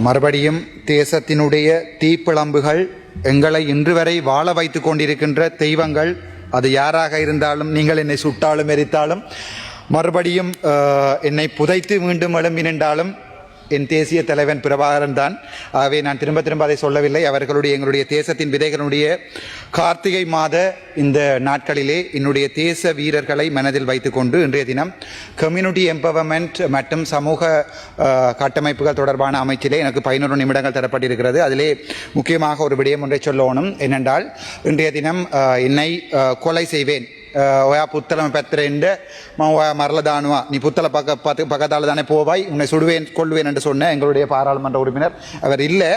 மறுபடியும் தேசத்தினுடைய தீப்பிழம்புகள் எங்களை இன்று வரை வாழ வைத்துக் கொண்டிருக்கின்ற தெய்வங்கள், அது யாராக இருந்தாலும், நீங்கள் என்னை சுட்டாலும் எரித்தாலும், மறுபடியும் என்னை புதைத்து மீண்டும் எழும்பி நின்றாலும் என் தேசிய தலைவன் பிரபாகரன் தான். ஆகவே நான் திரும்ப திரும்ப அதை சொல்லவில்லை. அவர்களுடைய எங்களுடைய தேசத்தின் விதைகளுடைய கார்த்திகை மாத இந்த நாட்களிலே என்னுடைய தேச வீரர்களை மனதில் வைத்துக்கொண்டு இன்றைய தினம் கம்யூனிட்டி எம்பவர்மெண்ட் மற்றும் சமூக கட்டமைப்புகள் தொடர்பான அமைச்சிலே எனக்கு 11 நிமிடங்கள் தரப்பட்டிருக்கிறது. அதிலே முக்கியமாக ஒரு விடயம் ஒன்றை சொல்லணும். என்னென்றால், இன்றைய தினம் என்னை கொலை செய்வேன், ඔයා පුත්තලම පැත්තට එන්න මම ඔයා මරලා දානවා, நீ புத்தள பக்கத்தால தானே போவாய், உன்னை சுடுவேன் கொள்வேன் என்று சொன்ன எங்களுடைய பாராளுமன்ற உறுப்பினர் அவர் இல்லை.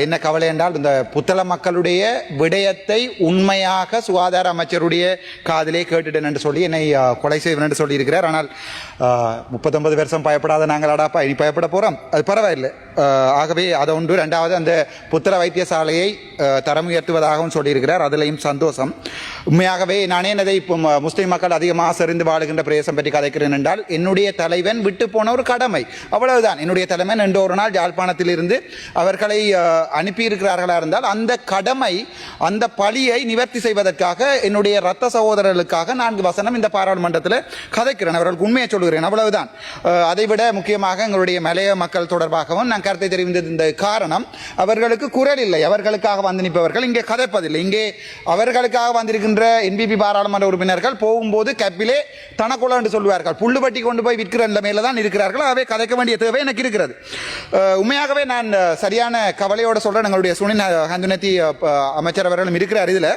என்ன கவலை என்றால், இந்த புத்தள மக்களுடைய விடயத்தை உண்மையாக சுகாதார அமைச்சருடைய காதிலே கேட்டுட்டேன் என்று சொல்லி என்னை கொலை செய்வேன் என்று சொல்லி இருக்கிறார். ஆனால் 39 வருஷம் பயப்படாத நாங்கள் அடாப்பா இனி பயப்பட போறோம், அது பரவாயில்லை. ஆகவே அதை ஒன்று. இரண்டாவது, அந்த புத்தள வைத்தியசாலையை தரம் உயர்த்துவதாகவும் சொல்லியிருக்கிறார், அதிலையும் சந்தோஷம். உண்மையாகவே நானே அதை இப்போ முஸ்லிம் மக்கள் அதிகமாக செறிந்து வாழுகின்ற பிரதேசம் பற்றி கதைக்கிறேன் என்றால், என்னுடைய தலைவன் விட்டு போன ஒரு கடமை, அவ்வளவுதான். என்னுடைய தலைவன் என்ற ஒரு நாள் யாழ்ப்பாணத்தில் இருந்து அவர்களை அனுப்பியிருக்கிறார்களா இருந்தால், அந்த கடமை, அந்த பழியை நிவர்த்தி செய்வதற்காக என்னுடைய இரத்த சகோதரர்களுக்காக 4 வசனம் இந்த பாராளுமன்றத்தில் கதைக்கிறேன், அவர்களுக்கு உண்மையை சொல்கிறேன், அவ்வளவுதான். அதைவிட முக்கியமாக எங்களுடைய மலைய மக்கள் தொடர்பாகவும் நான் கருத்தை தெரிவித்தது இந்த காரணம், அவர்களுக்கு குரல் இல்லை. அவர்களுக்காக வந்து நிற்பவர்கள் இங்கே கதைப்பதில்லை. இங்கே அவர்களுக்காக வந்திருக்கின்ற என்பிபி பாராளுமன்ற உறுப்பினர்கள் போகும்போது கப்பிலே தனக்குள்ள என்று சொல்வார்கள், புல்லுபட்டி கொண்டு போய் விற்கிற நிலைமையில தான் இருக்கிறார்கள். ஆகவே கதைக்க வேண்டிய தேவை எனக்கு இருக்கிறது. உண்மையாகவே நான் சரியான கவலையோட சொல்றேன். எங்களுடைய சுனில் ஹந்துனத்தி அமைச்சர் அவர்களும் இருக்கிறார். இதுல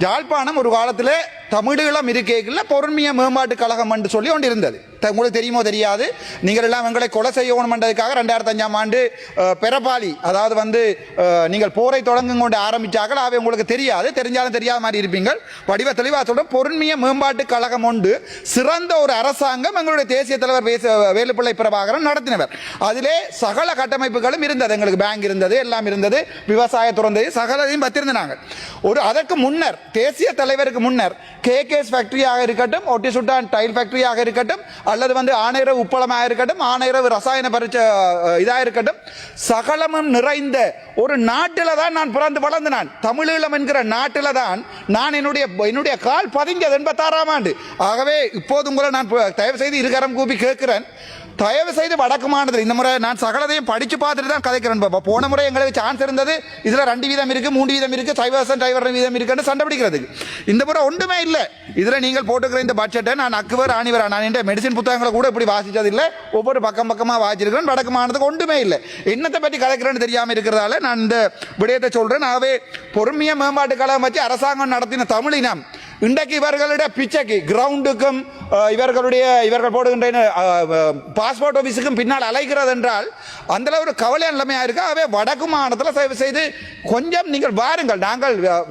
யாழ்ப்பாணம் ஒரு காலத்தில் தமிழீழம் இருக்கைக்குள்ள பொருண்மைய மேம்பாட்டு கழகம் என்று சொல்லி ஒன்று இருந்தது. உங்களுக்கு தெரியுமோ தெரியாது, நீங்கள் எல்லாம் எங்களை கொலை செய்யணும் என்றதுக்காக 2005ஆம் ஆண்டு பெரபாலி, அதாவது வந்து நீங்கள் போரை தொடங்கும் கொண்டு ஆரம்பிச்சார்கள். அவை உங்களுக்கு தெரியாது, தெரிஞ்சாலும் தெரியாத மாதிரி இருப்பீங்கள். வடிவ தெளிவாக சொல்றோம், பொருண்மைய மேம்பாட்டு கழகம் உண்டு, சிறந்த ஒரு அரசாங்கம் எங்களுடைய தேசிய தலைவர் வேலுப்பிள்ளை பிரபாகரன் நடத்தினவர். அதிலே சகல கட்டமைப்புகளும் இருந்தது, எங்களுக்கு பேங்க் இருந்தது, எல்லாம் இருந்தது, விவசாய துறந்தது, சகலையும் பத்திருந்தாங்க. ஒரு அதற்கு முன்னர், தேசிய தலைவருக்கு முன்னர், கேகேஎஸ் ஃபேக்டரியாக இருக்கட்டும், ஒட்டி சுட்டான் டைல் ஃபேக்டரியாக இருக்கட்டும், அல்லது வந்து ஆணையரவு உப்பளமாக இருக்கட்டும், ஆணையரவு ரசாயன பரிச்ச இதாக இருக்கட்டும், சகலமும் நிறைந்த ஒரு நாட்டில் தான் நான் பிறந்து வளர்ந்தேன். தமிழீழம் என்கிற நாட்டில் தான் நான் என்னுடைய கால் பதிஞ்சது 86ஆம் ஆண்டு. ஆகவே இப்போது உங்களை நான் தயவு செய்து இருகரம் கூப்பி கேட்கிறேன், தயவு செய்து வடக்கு மாநிலத்தில் இந்த முறை நான் சகலதையும் படிச்சு பார்த்துட்டு தான் கதைக்கிறேன். போன முறை எங்களுக்கு சான்ஸ் இருந்தது, இதுல 2 வீதம் இருக்கு, 3 வீதம் இருக்கு, டிரைவர் வீதம் இருக்குன்னு சண்டை பிடிக்கிறதுக்கு. இந்த முறை ஒன்றுமே இல்லை. இதுல நீங்கள் போட்டுக்கிற இந்த பட்ஜெட்டை நான் அக்குவர் ஆணிவர், நான் இந்த மெடிசின் புத்தகங்களை கூட இப்படி வாசிச்சது இல்லை, ஒவ்வொரு பக்கமா வாசிச்சிருக்கிறேன். வடக்கு மாநிலத்துக்கு ஒன்றுமே இல்லை. என்னத்தை பற்றி கதைக்கிறேன்னு தெரியாம இருக்கிறதால நான் இந்த விடயத்தை சொல்றேன். ஆகவே பொறுமைய மேம்பாட்டு கழகம் வச்சு அரசாங்கம் நடத்தின தமிழினம் இன்றைக்கு இவர்களுடைய பிச்சைக்கு, கிரவுண்டுக்கும் இவர்கள் போடுகின்ற பாஸ்போர்ட் ஆபீஸுக்கும் பின்னால் அலைகிறது என்றால் அந்த ஒரு கவலையான நிலைமையா இருக்கு. ஆகவே வடக்கு மாநிலத்தில் தயவு செய்து கொஞ்சம் நீங்கள் வாருங்கள்,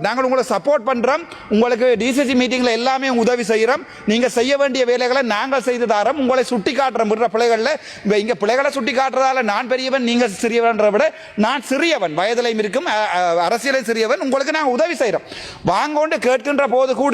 நாங்கள் உங்களை சப்போர்ட் பண்றோம், உங்களுக்கு டிசிசி மீட்டிங்ல எல்லாமே உதவி செய்யறோம், நீங்க செய்ய வேண்டிய வேலைகளை நாங்கள் செய்து தரோம், உங்களை சுட்டி காட்டுறோம். பிள்ளைகள்ல இங்க பிள்ளைகளை சுட்டி காட்டுறதால நான் பெரியவன் நீங்க சிறியவன்ற விட நான் சிறியவன், வயதிலையும் இருக்கும், அரசியலை சிறியவன், உங்களுக்கு நாங்கள் உதவி செய்யறோம். வாங்கொண்டு கேட்கின்ற போது கூட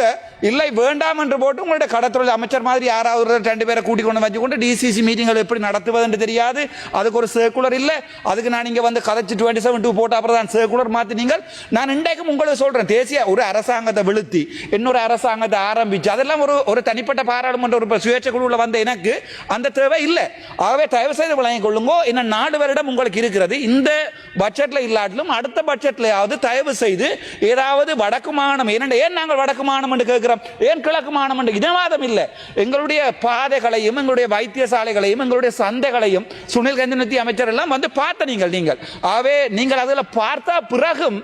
இல்லை வேண்டாம் என்று போட்டு உங்களுடைய கடற்தொழில் அமைச்சர் மாதிரி யாராவது 2 பேரை கூட்டிக் கொண்டு வச்சுக்கொண்டு டிசிசி மீட்டிங்கள் எப்படி நடத்துவது என்று தெரியாது, அதுக்கு ஒரு சர்க்குலர் இல்லை, அதுக்கு நான் இங்க வந்து கதைச்சு 27 போட்டு அப்புறம் தான் சர்க்குலர் மாத்தினீங்கள். நான் இன்றைக்கும் உங்களுக்கு சொல்றேன், தேசிய ஒரு அரசாங்கத்தை விழுத்தி இன்னொரு அரசாங்கத்தை ஆரம்பிச்சு அதெல்லாம் ஒரு தனிப்பட்ட பாராளுமன்ற ஒரு சுயேட்சை குழுவில் வந்த எனக்கு அந்த தேவை இல்லை. ஆகவே தயவு செய்து வழங்கிக் கொள்ளுங்க. இன்னும் 4 வருடம் உங்களுக்கு இருக்கிறது. இந்த பட்ஜெட்ல இல்லாட்டிலும் அடுத்த பட்ஜெட்லயாவது தயவு செய்து ஏதாவது வடக்கு மாநிலம், ஏன் நாங்கள் வடக்கு மாநிலம் கேட்கிறோம், ஏன் கிழக்கு மாநிலம் இதவாதம் இல்லை, எங்களுடைய பாதைகளையும் எங்களுடைய வைத்தியசாலைகளையும் எங்களுடைய சந்தைகளையும் சுனில் கஞ்சனத்தி அமைச்சர் எல்லாம் வந்து பார்த்த நீங்கள் ஆகவே நீங்கள் அதில் பார்த்தா பிறகும்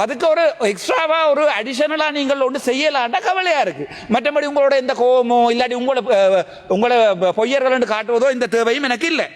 அதுக்கு ஒரு எக்ஸ்ட்ராவா ஒரு அடிஷனலா நீங்கள் ஒன்று செய்யலாண்டா கவலையா இருக்கு. மற்றபடி உங்களோட இந்த கோபமோ இல்லாட்டி உங்களை பொய்யர்கள் என்று காட்டுவதோ இந்த தேவையும் எனக்கு இல்லை.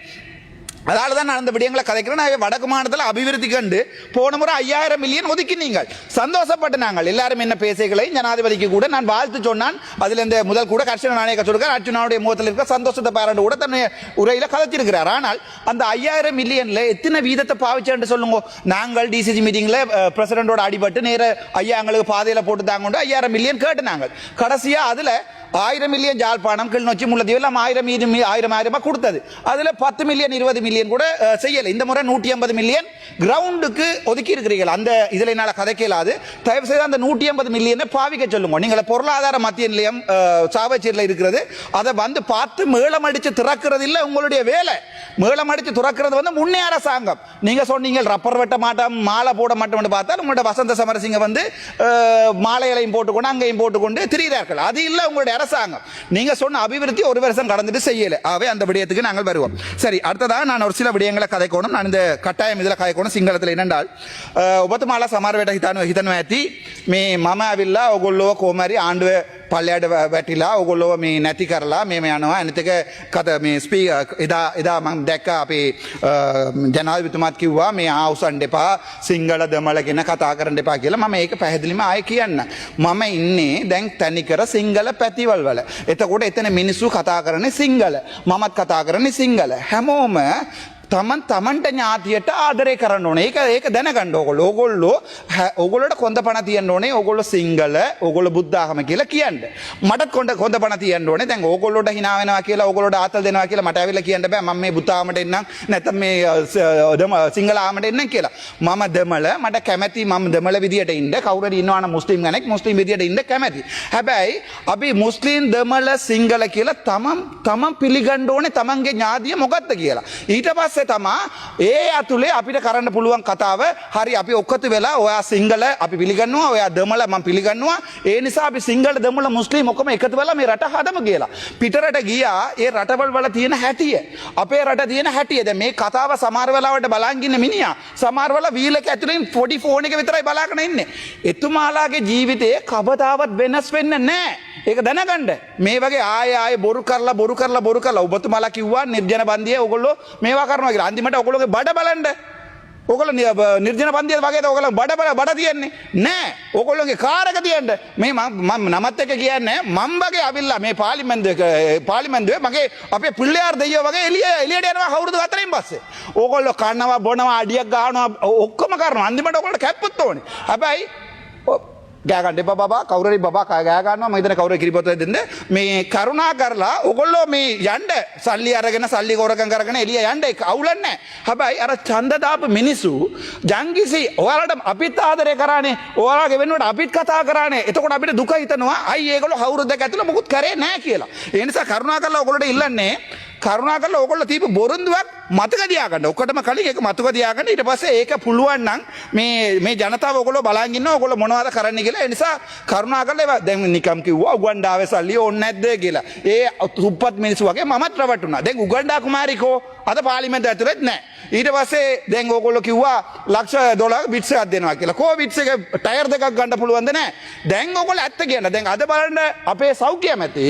அதனால தான் நான் அந்த விடயங்களை கதைக்கிறேன். வடக்கு மாநிலத்தில் அபிவிருத்தி கண்டு போன முறை 5000 மில்லியன் ஒதுக்கினீங்கள், சந்தோஷப்பட்டு நாங்கள் எல்லாரும் என்ன பேசுகளை ஜனாதிபதிக்கு கூட நான் வாழ்த்து சொன்னான். அதுல இந்த முதல் கூட கர்ஷன நாணய சொல்லிருக்கார், அர்ஜுனாவுடைய முகத்தில் இருக்கிற சந்தோஷத்தை பாராட்டு கூட தன்னுடைய உரையில கதைச்சிருக்கிறார். ஆனால் அந்த 5000 மில்லியன்ல எத்தனை வீதத்தை பாவிச்சேன்னு சொல்லுங்க. நாங்கள் டிசிசி மீட்டிங்ல பிரசிடண்டோட அடிபட்டு நேர ஐயா எங்களுக்கு பாதையில போட்டு தாங்க 5000 மில்லியன் கேட்டு நாங்கள் கடைசியா அதுல 1000 மில்லியன் ஜாழ்ப்பாணம் கிளிநொச்சி முல்லைத்தீவு எல்லாம் 1000 கொடுத்தது அதுல 10 மில்லியன் 20 மில்லியன் கூட செய்யல இந்த முறை 150 மில்லியன் கிரவுண்டுக்கு ஒதுக்கி இருக்கிறீர்கள் அந்த இதுல என்னால கதைக்கலாது தயவு செய்து அந்த 150 மில்லியனை பாவிக்க சொல்லுங்க நீங்க பொருளாதார மத்திய நிலையம் சாவச்சேரியில் இருக்கிறது அதை வந்து பார்த்து மேளம் அடிச்சு திறக்கிறது இல்ல உங்களுடைய வேலை மேளம் அடிச்சு திறக்கிறது வந்து முன்னே அரசாங்கம் நீங்க சொன்னீங்க ரப்பர் வெட்ட மாட்டோம் மாலை போட மாட்டோம்னு பார்த்தா உங்களோட வசந்த சமரசிங்க வந்து மாலைகளையும் போட்டுக்கொண்டு அங்கேயும் போட்டுக்கொண்டு திரிகிறார்கள் அது இல்ல உங்களுடைய அரசாங்கம் நீங்க சொன்ன அபிவிருத்தி ஒரு வருஷம் கடந்துட்டு செய்யல ஆகவே அந்த விடயத்துக்கு நாங்கள் வருவோம் சரி அடுத்ததாக நான் ஒரு சில விடயங்களை கதைக்கணும் நான் இந்த கட்டாயம் இதில் கதைக்கணும் சிங்களத்தில் என்னென்றால் ඔබතුමාලා සමහර වෙලට හිතනවා ඇති මේ මම ඇවිල්ලා ඔයගොල්ලෝ කොහොම හරි ආණ්ඩුව පල්ලයට වැටිලා ඔයගොල්ලෝ මේ නැති කරලා මේ යනවා අනිත් එක මේ එදා මම දැක්ක අපේ ජනාධිපතිතුමාත් කිව්වා මේ ආවුසන් දෙපා සිංහල දෙමළ ගැන කතා කරන්න එපා කියලා මම ඒක පැහැදිලිවම ආයෙ කියන්න මම ඉන්නේ දැන් තනිකර සිංහල පැතිවල් වල එතකොට එතන මිනිස්සු කතා කරන්නේ සිංහල මමත් කතා කරන්නේ සිංහල හැමෝම තමන්ට ඥාතියට ආදරය කරන්න ඕනේ. ඒක දැනගන්න ඕගොල්ලෝ ඕගොල්ලෝට කොන්ද පණ තියන්න ඕනේ. ඕගොල්ලෝ සිංගල, ඕගොල්ලෝ බුද්ධ ආගම කියලා කියන්න. මටත් කොන්ද පණ තියන්න ඕනේ. දැන් ඕගොල්ලෝට hina වෙනවා කියලා, ඕගොල්ලෝට ආතල් දෙනවා කියලා මට ඇවිල්ලා කියන්න බෑ. මම මේ බුද්ධ ආගමට එන්නම් නැත්නම් මේ සිංගල ආගමට එන්නම් කියලා. මම දෙමළ මට කැමැති මම දෙමළ විදියට ඉන්න. කවුරු හරි ඉන්නවනම් මුස්ලිම් කෙනෙක් මුස්ලිම් විදියට ඉන්න කැමැති. හැබැයි අපි මුස්ලිම් දෙමළ සිංගල කියලා තමන් පිළිගන්න ඕනේ තමන්ගේ ඥාතිය මොකක්ද කියලා. ඊට පස්සේ තමා ඒ අතුලේ අපිට කරන්න පුළුවන් කතාව හරි අපි ඔක්කොතු වෙලා ඔයා සිංගල අපි පිළිගන්නවා ඔයා දෙමළ මම පිළිගන්නවා ඒ නිසා අපි සිංගල දෙමළ මුස්ලිම් ඔක්කොම එකතු වෙලා මේ රට හදමු කියලා පිටරට ගියා ඒ රටවල් වල තියෙන හැටිය අපේ රට තියෙන හැටිය දැන් මේ කතාව සමහර වෙලාවට බලන් ඉන්න මිනිහා සමහර වෙලාව වීලක ඇතුලෙන් පොඩි ෆෝන් එක විතරයි බලාගෙන ඉන්නේ එතුමාලාගේ ජීවිතේ කවදාවත් වෙනස් වෙන්නේ නැහැ ඒක දැනගන්න මේ වගේ ආයෙ බොරු කරලා ඔබතුමාලා කිව්වා නිර්ජන බන්දියේ ඕගොල්ලෝ මේවා කරනවා කියලා අන්තිමට ඕගොල්ලෝගේ බඩ බලන්න ඕගොල්ලෝ නිර්ජන බන්දියේ වගේද ඕගොල්ලෝ බඩ තියන්නේ නෑ ඕගොල්ලෝගේ කාර් එක තියන්න මේ මම නමත් එක කියන්නේ මම වගේ අවිල්ලා මේ පාර්ලිමේන්තුවේ මගේ අපේ පිල්ලයාර් දෙයියෝ වගේ එළියට යනවා කවුරුද හතරෙන් පස්සේ ඕගොල්ලෝ කනවා බොනවා අඩියක් ගහනවා ඔක්කොම කරනවා අන්තිමට ඕගොල්ලෝ කැප්පුත් ඕනේ හැබැයි ගෑගන්න එපා බබා කවුරු හරි බබා ගෑ ගන්නවා මම හිතන්නේ කවුරු හරි කිරිපොත දෙන්න මේ කරුණා කරලා ඔයගොල්ලෝ මේ යන්න සල්ලි අරගෙන සල්ලි කොරකම් කරගෙන එළිය යන්න ඒක අවුලක් නැහැ හැබැයි අර ඡන්ද දාපු මිනිස්සු ජංගිසි ඔයාලට අපිත් ආදරය කරානේ ඔයාලගේ වෙනුවට අපිත් කතා කරානේ එතකොට අපිට දුක හිතනවා අයි ඒගොල්ලෝ අවුරුද්ද දෙක ඇතුළත මොකුත් කරේ නැහැ කියලා ඒ නිසා කරුණා කරලා ඔයගොල්ලෝට ඉල්ලන්නේ කරුණා කරලා ඕගොල්ලෝ තීපු බොරුන්දුවක් මතක තියාගන්න. ඔක්කොටම කලින් ඒක මතක තියාගන්න. ඊට පස්සේ ඒක පුළුවන් නම් මේ ජනතාව ඕගොල්ලෝ බලන් ඉන්නවා. ඕගොල්ලෝ මොනවද කරන්න කියලා. ඒ නිසා කරුණා කරලා දැන් නිකම් කිව්වා උගණ්ඩාවේ සල්ලි ඕනේ නැද්ද කියලා. ඒ සුප්පත් මිනිස්සු වගේ මමත් රවටුණා. දැන් උගණ්ඩා කුමාරිකෝ අද පාර්ලිමේන්තුව ඇතුළෙත් නැහැ. ඊට පස්සේ දැන් ඕගොල්ලෝ කිව්වා $1,00,000 බිට්ස් එකක් දෙනවා කියලා. කෝ බිට්ස් එක ටයර් දෙකක් ගන්න පුළුවන්ද නැහැ. දැන් ඕගොල්ලෝ ඇත්ත කියන්න. දැන් අද බලන්න අපේ සෞඛ්‍ය මැති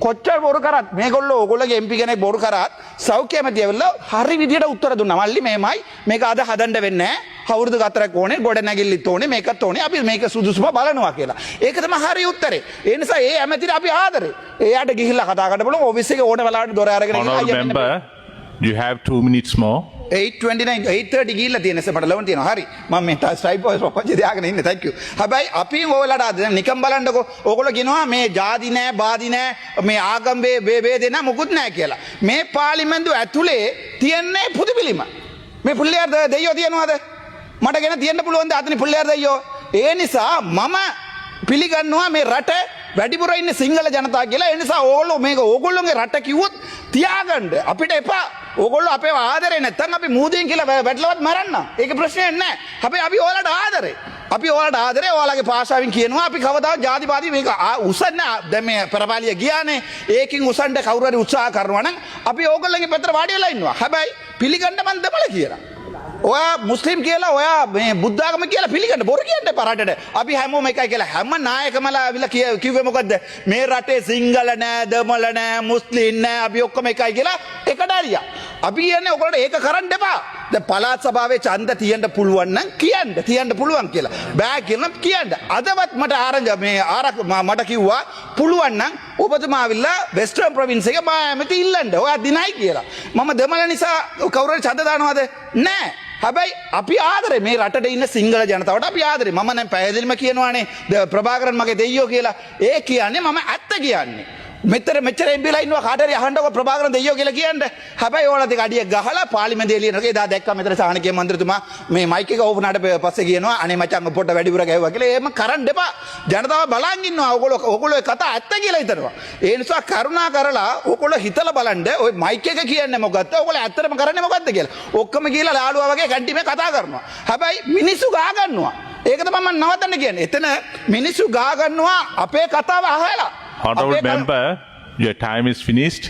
කොච්චර බොරු කරත් මේගොල්ලෝ ඕගොල්ලෝගේ MP කෙනෙක් බොරු කරත් සෞඛ්‍ය මැති ඇවිල්ලා හරි විදියට උත්තර දුන්නා. මල්ලි මේමයි මේක අද හදන්න වෙන්නේ නැහැ. අවුරුදු 4ක් ඕනේ ගොඩ නැගිල්ලත් ඕනේ මේකත් ඕනේ අපි මේක සුදුසුම බලනවා කියලා. ඒක තමයි හරි උත්තරේ. ඒ නිසා ඒ ඇමතිට අපි ආදරේ. එයාට ගිහිල්ලා කතා කරන්න බලමු ඔෆිස් එකේ ඕන වෙලාවට දොර අරගෙන member you have 2 minutes more 8:29 8:30 ගිහිල්ලා තියෙන සෙපට ලවන් තියෙනවා. හරි. මම මේ ස්ට්‍රයිප් ප්‍රොපෝස් දාගෙන ඉන්නේ. thank you. හැබැයි අපි ඔයාලට අද නිකම් බලන්නකෝ. ඕගොල්ලෝ කියනවා මේ ජාති නෑ, බාදි නෑ, මේ ආගම් වේදේ නෑ මොකුත් නෑ කියලා. මේ පාර්ලිමේන්තුව ඇතුලේ තියන්නේ පුදු පිළිම. මේ පුල්ලියාර දෙයියෝ තියනවාද? මට ගෙන තියන්න පුළුවන්ද අතනි පුල්ලියාර දෙයියෝ? ඒ නිසා මම පිළිගන්නවා මේ රට වැඩිපුර ඉන්නේ සිංහල ජනතාව කියලා. ඒ නිසා ඕගොල්ලෝ මේක ඕගොල්ලෝගේ රට කිව්වොත් තියාගන්න. අපිට එපා. ඕගොල්ලෝ අපේව ආදරේ නැත්නම් අපි මූදෙන් කියලා වැටලවත් මරන්න. ඒක ප්‍රශ්නයක් නෑ. හැබැයි අපි ඔයාලට ආදරේ. අපි ඔයාලට ආදරේ ඔයාලගේ භාෂාවෙන් කියනවා අපි කවදාවත් ජාතිවාදී මේක උසන්න දැන් මේ පෙරපාලිය ගියානේ. ඒකින් උසන්න කවුරු හරි උත්සාහ කරනවා නම් අපි ඕගොල්ලන්ගේ පැත්තට වාඩි වෙලා ඉන්නවා. හැබැයි පිළිගන්න මන් දෙමළ කියලා. ඔයා මුස්ලිම් කියලා ඔයා මේ බුද්ධ ආගම කියලා පිළිගන්න බොරු කියන්න එපා රටට. අපි හැමෝම එකයි කියලා හැම නායකමලා අවිලා කිව්වේ මොකද්ද? මේ රටේ සිංහල නෑ, දෙමළ නෑ, මුස්ලිම් නෑ, අපි ඔක්කොම එකයි කියලා එකට හරියා. අපි කියන්නේ ඔයගොල්ලෝ ඒක කරන්න එපා. දැන් පළාත් සභාවේ ඡන්ද තියන්න පුළුවන් නම් තියන්න පුළුවන් කියලා. බෑ කියලා කියන්න. අදවත් මට මට කිව්වා පුළුවන් නම් ඔබතුමා ආවිල්ලා වෙස්ටර්න් ප්‍රොවින්ස් එකේ මායමට ඉල්ලන්න. ඔයා දිනයි කියලා. මම දෙමළ නිසා කවුරු හරි ඡන්ද දානවද? නෑ. හැබැයි අපි ආදරේ මේ රටේ ඉන්න සිංහල ජනතාවට අපි ආදරේ. මම නම් පැහැදිලිම කියනවානේ ප්‍රභාකරන් මගේ දෙයියෝ කියලා. ඒ කියන්නේ මම ඇත්ත කියන්නේ. මෙච්චර එම්පිලා ඉන්නවා කාට හරි අහන්නකො ප්‍රභාකරන් දෙයියෝ කියලා කියන්න. හැබැයි ඕලා දෙක අඩියක් ගහලා පාර්ලිමේන්තුවේ එළියට එදා දැක්කා මෙතන සාහනිකේ මන්ත්‍රීතුමා මේ මයික් එක ඕපන් ආට පස්සේ කියනවා අනේ මචං පොඩ්ඩ වැඩිපුර ගැහුවා කියලා. එහෙම කරන්න එපා. ජනතාව බලන් ඉන්නවා. ඕගොල්ලෝ කතා ඇත්ත කියලා හිතනවා. ඒ නිසා කරුණා කරලා ඕගොල්ලෝ හිතලා බලන්න ඔය මයික් එක කියන්නේ මොකද්ද? ඕගොල්ලෝ ඇත්තටම කරන්නේ මොකද්ද කියලා. ඔක්කොම කියලා ලාළුවා වගේ කැන්ටිමේ කතා කරනවා. හැබැයි මිනිස්සු ගා ගන්නවා. ඒක තමයි මම නවත්තන්න කියන්නේ. එතන මිනිස්සු ගා ගන්නවා අපේ කතාව අහලා. Honorable member, your time is finished.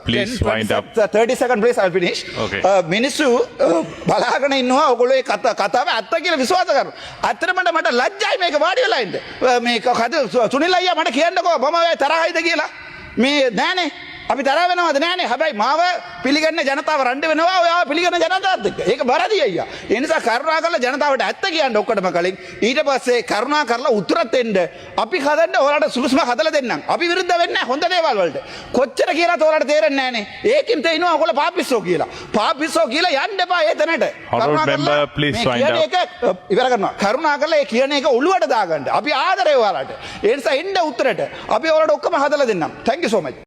Please 10, wind up. 30 seconds please, I'll finish. Okay. මිනිස්සු බලාගෙන ඉන්නවා ඔයගොල්ලෝ ඒ කතාව ඇත්ත කියලා විශ්වාස කරනවා. අතරම මට ලැජ්ජයි මේක වාඩි වෙලා ඉන්න. මේක සුනිල් අයියා මට කියන්නකෝ මම ඔය තරහයිද කියලා. මේ නෑනේ. අපි තරහ වෙනවද නෑනේ. හැබැයි මාව පිළිගන්න ජනතාව රණ්ඩු වෙනවා ඔයාව පිළිගන්න ජනතාවත් එක්ක. ඒක බරදී අයියා. ඒ නිසා කරුණා කරලා ජනතාවට ඇත්ත කියන්න ඔක්කොටම කලින් ඊට පස්සේ කරුණා කරලා උත්තරත් දෙන්න. අපි හදන්න ඔයාලට සුළුසුම හදලා දෙන්නම්. අපි විරුද්ධ වෙන්නේ නැහැ හොඳ දේවල් වලට. කොච්චර කියලාත් ඔයාලට තේරෙන්නේ නැහනේ. ඒකින් තේිනවා ඔයගොල්ලෝ පාපිස්සෝ කියලා. පාපිස්සෝ කියලා යන්න එපා ඒ තැනට. Honorable member, please wind up. ඒක ඉවර කරනවා. කරුණා කරලා ඒ කියන එක ඔළුවට දාගන්න. අපි ආදරේ ඔයාලට. ඒ නිසා එන්න උත්තරට. අපි ඔයාලට ඔක්කොම හදලා දෙන්නම්. Thank you so much.